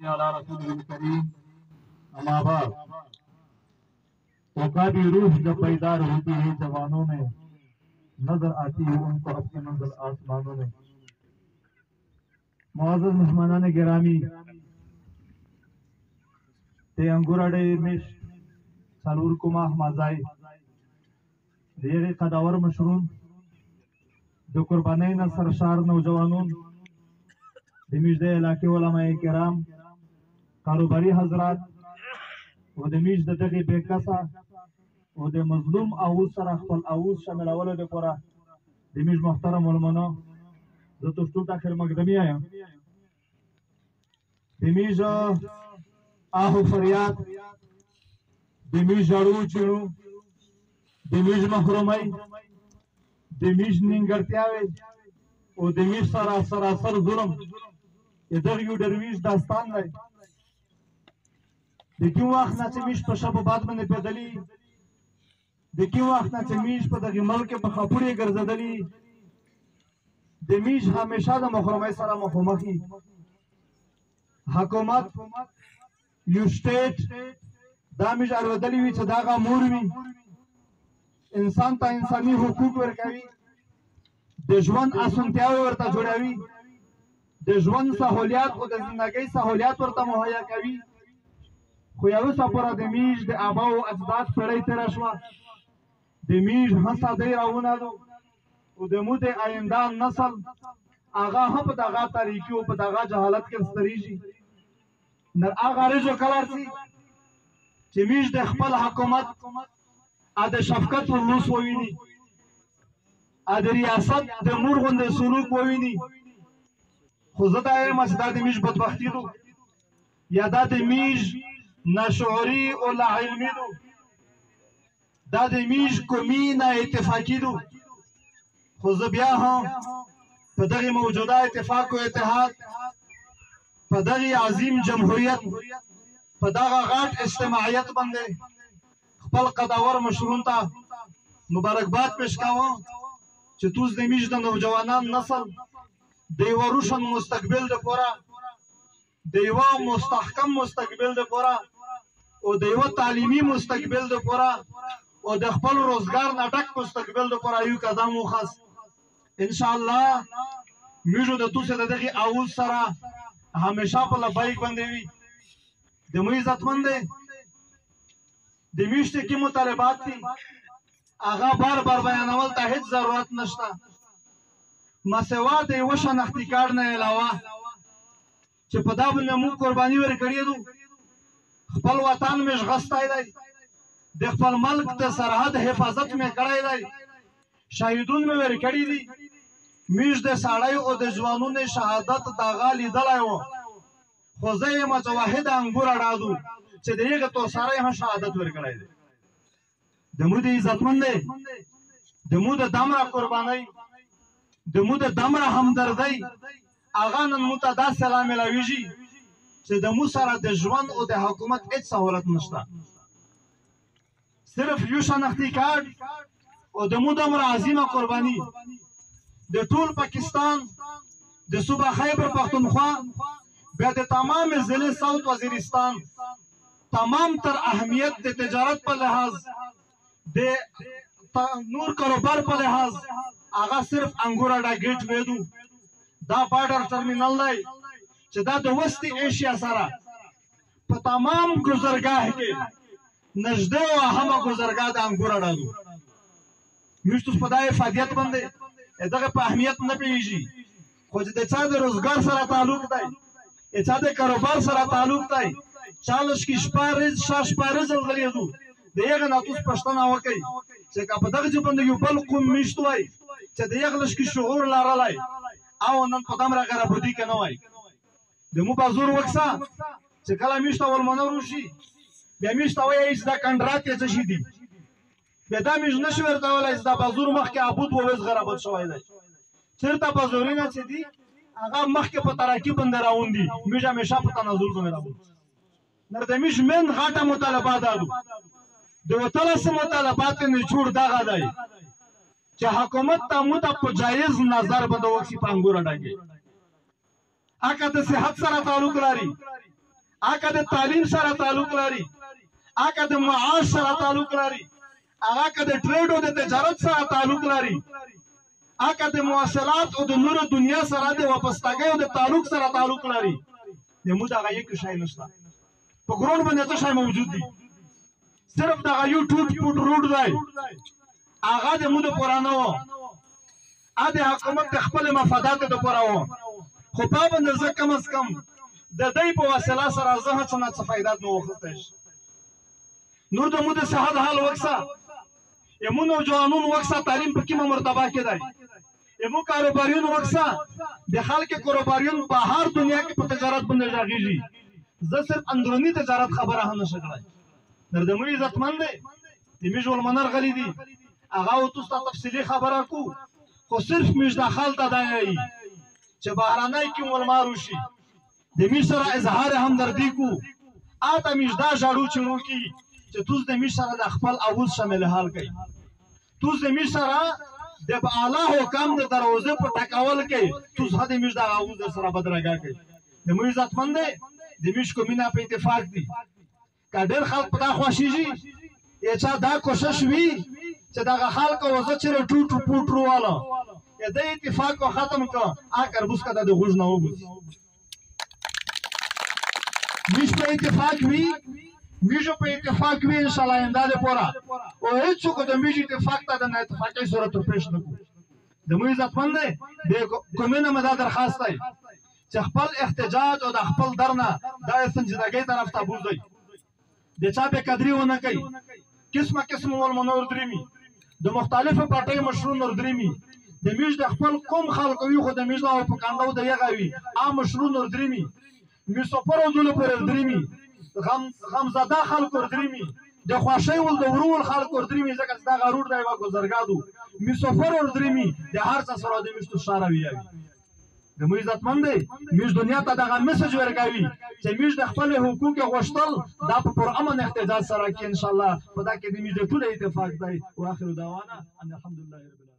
على رسوله الكريم अमा बाद तो कभी रूह जब बेदार होती है जवानों में नजर आती है उनको अपनी मंजिल आसमानों में। मुअज़्ज़ज़ मेहमानान गिरामी ते अंगुराडे मिश सलूर कुमाह माजाई देरे कदावर मशरूम जो कुर्बानी न सरशार नौजवानों दिमिश दे इलाके उलमाए किराम कारोबारी हजरात वो दिमिश दे बेकसा वो दे मजलूम आऊज सरा खपल आऊज शामिल अवल दे पूरा दिमिश मुहतरम उलमानो जो तुष्टू ताखिर मकदमी आया दिमिश आहु फरियाद दिमिश जड़ू चिड़ू दिमिश मखरूमाई दिमिश निंगरत्यावे वो दिमिश सरासर जुल्म इधर यू दरवीश दास्तान है देखियो वक्त ना चमीश पर शब बाद में पैदली देखियो वक्त ना चमीश पर दगी मल्क पर खपुड़े गर्जदली दिमिश हमेशा द मखरूमाई सरा मखरूमकी हुकूमत यू स्टेट दामिश अलवदली वी सदागा मूरवी इंसान ता इंसानी हुकूक वर्कावी देशवन आसंत्यावे वर्ता जोड़ावी देशवन सहूलियात और जिंदगी सहूलियात वर्ता मुहैया कवी खुयालु सपरा दिमीज दे आबाओ अजदाद पड़े तेरशवा दिमीज हंसा दे रावना दो उदमु दे आइंदा नस्ल आगा हम पदागा तारीखी और पदागा जहालत के स्तरीजी नर आगा रेजो कलारसी दिमीज दे खपल हुकूमत आदे शफकत उल्लूस ववीनी आदे रियासत दे मुर्गन दे सुलूक ववीनी खुजदा है मसदा दिमिश बदबख्ती दो या दा दिमिश नशूरी और ला इल्मी दो दा दिमिश कौमी ना इत्तेफाकी दो खुजबिया हाँ पदगी मौजूदा इत्तेफाक व इत्तेहाद पदगी अजीम जमहूरियत पदागा गाट इज्तिमाइयत बंदे खपल कदावर मशरूनता मुबारकबाद पेश कावो चतुस दिमिश द नौजवानान नस्ल देवा रोशन मुस्तकबिल दे पूरा देवा मुस्तहकम मुस्तकबिल दे पूरा और देवा तालीमी मुस्तकबिल दे पूरा और दखपल रोजगार नाटक मुस्तकबिल दे पूरा यू कदम खास इंशाअल्लाह मिजो दे तुसे दे देखी आउज सरा हमेशा पर लबाइक बंदेवी दे इज्जत मंदे दे मिश्ते की मुतालबात थी आगा बार बार बयानवल ता हिज जरूरत नशता मसेवा दे वो शनाख्ती कार्ड ने अलावा चे पदाब ने मुंह कुर्बानी वर करिए दो खपल वतन में गस्ता है दे खपल मल्क ते सरहद हिफाजत में कड़ाई दे शहीदुन में वर कड़ी दी मीज दे साड़ाई और दे जवानों ने शहादत दागाली दलाए वो खुज़े मजवाहिद अंगूर अड़ा दो चे देगा तो सारे यहाँ शहादत वर कड़ाई दे दमुदे इज्जतमंदे दमुदे दामरा कुर्बानी दमुद दमरा हमदर्दी आगा नन मुतदा सलाम लावीजी से दमु सारा दे जवान और दे हुकूमत एक सहूलत नशता सिर्फ यू शनाख्ती कार्ड और दमु दमरा अजीमा कुर्बानी दे टूल पाकिस्तान दे सूबा खैबर पख्तूनख्वा बेद तमाम जिले साउथ वजीरिस्तान तमाम तर अहमियत दे तिजारत पर लिहाज दे नूर कारोबार पर लिहाज आगा सिर्फ अंगूराडा गेट वेदू दा बॉर्डर टर्मिनल लाई चदा द वस्ती एशिया सारा प तमाम गुजरगाह के नजदे व हम गुजरगाह द अंगूराडा दू मिष्टुस पदाए फादियत बंदे एदगे प अहमियत न पेजी खोज दे चा दे रोजगार सरा ताल्लुक दाई ए चा दे कारोबार सरा ताल्लुक दाई चालश की स्पारिज शाशपारिज अलगलियदू देगा ना तुस पछताना वकई से का पदग जो बंदगी बल कुम मिष्टुई चे देगलश की शऊर लारा लाई आओ नन पदम रा करा बुदी के नवाई दमु बाजूर वक्सा चे कला मिष्टा वल मनोरुशी बे मिष्टा वे इस दा कंट्राक्ट के चशीदी बेदा मिज नशवर दा वाला इस दा बाजूर मख के आबूद ववेस गराबत शवाई लाई सिरता बाजूरिना चे दी आगा मख के पतराकी बंदे राउंडी मिज हमेशा पता नजुल को मेरा नर दमिश में घाटा मुतालबा दादू दो तला से मुतालबात ने छोड़ दागा दाई चे हुकूमत तामुत आप जायज नजर बंदो वक्सी पांगूर अडागे आका ते सेहत सरा ताल्लुक लारी هغه د تعلیم سره تعلق لري، هغه د معاش سره تعلق لري، هغه د ټریډ او د تجارت سره تعلق لري، هغه د مواصلات او د نور دنیا سره د واپستګۍ او د تعلق سره تعلق لري. زموږ دغه یک شی نشته. په ګراوند باندې څه شی موجود دي؟ صرف دغه یو ټوټ روډ دی، هغه د موږ پورا نه و، هغه د حکومت د خپل مفاداتو دپاره و، خو په باندې زه کم از کم د دوی په وسیله سره زه هڅه نه څه فایدات مې واخیستی شي. نور د موږ د صحت حال وکسه، یمو نوجوانون وکسه تعلیم په کومه مرتبه کې دی، یمو کاروباریون وکسه د خلک کاروباریون په هر دنیا کې په تجارت باندې غږیږي. زه صرف اندرونی تجارت خبره هم نشه کړی. در د موږ عزتمند دی د موږ ولمنر غلی دي، هغه ورته ته تفصیلي خبره کو، خو صرف موږ داخل ته دا یایي چې بهرنی کې ولمار وشي د موږ سره اظهار همدردي کو، آته موږ دا ژاړو چې موږ کې چې توس د موږ سره د خپل اووز شامل حال کوي، توس د موږ سره د اعلی حکام د دروازې په ټکول کې توس د موږ د اووز سره بدرګه کوي. د موږ عزتمند دی د موږ کومینه په اتفاق دي. که ډېر خلک په دا خوښېږي یا چا دا کوشش وي چې دغه خلک وزه چېرې ټوټ پوټ روواله یا د اتفاق کو ختم کړه، هغه کربوس که د غوږ نه وبوسي. موږ په اتفاق وي، موږ په اتفاق وي انشاءالله آینده دپاره، او هېڅوک د موږ اتفاق ته د نااتفاقۍ صورت پیش نه کړو. د موږ عزتمند دی د کومینه مې دا درخواست دی چې خپل احتجاج او د خپل درنه دا سنجیدګۍ طرف ته بوځئ، د چا بې قدري ونه کوي. قسمه قسمه ولمنه ودرېمي، د مختلفو پارټیو مشرونه ودرېمي، د موږ د خپل قوم خلکو وي خو د موږ د پکنډو د یغه وي عام مشرونه ودرېمي، مسافر ودونه پورې ودرېمي، غمزده خلکو ودرېمي، د خوښۍ ول د ورول خلکو ودرېمي، ځکه چې دغه روډ دی یوه ګذرګادو مسافر ودرېمي، د هر څه سره د موږ تشاره ویاوي. د موږ عزتمند دی موږ دنیا ته دغه مسج ورکوي چې موږ د خپل حقوق غوښتل دا په پرامن احتجاج سره کې انشاءالله په دا کې د موږ د ټول اتفاق دی. واخر دعوانا ان الحمدلله رب العالمین.